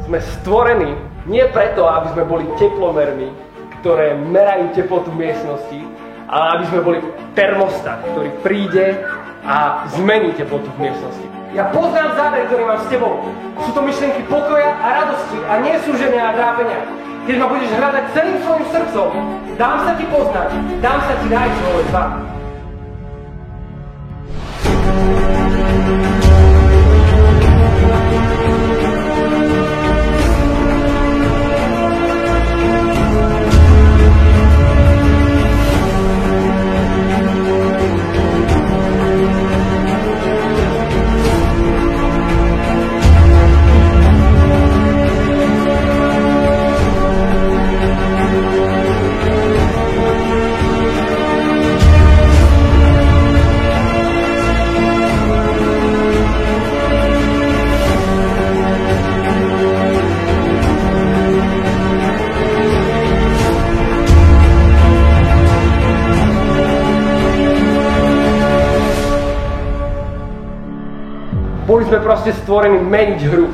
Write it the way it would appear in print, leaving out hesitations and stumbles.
Sme stvorení nie preto, aby sme boli teplomermi, ktoré merajú teplotu v miestnosti, ale aby sme boli termostat, ktorý príde a zmení teplotu v miestnosti. Ja poznám záber, ktorý mám s tebou. Sú to myšlienky pokoja a radosti a nie súženia a trápenia. Keď ma budeš hľadať celým svojim srdcom, dám sa ti poznať, dám sa ti nájsť svoj tvár. Boli sme proste stvorení meniť hru.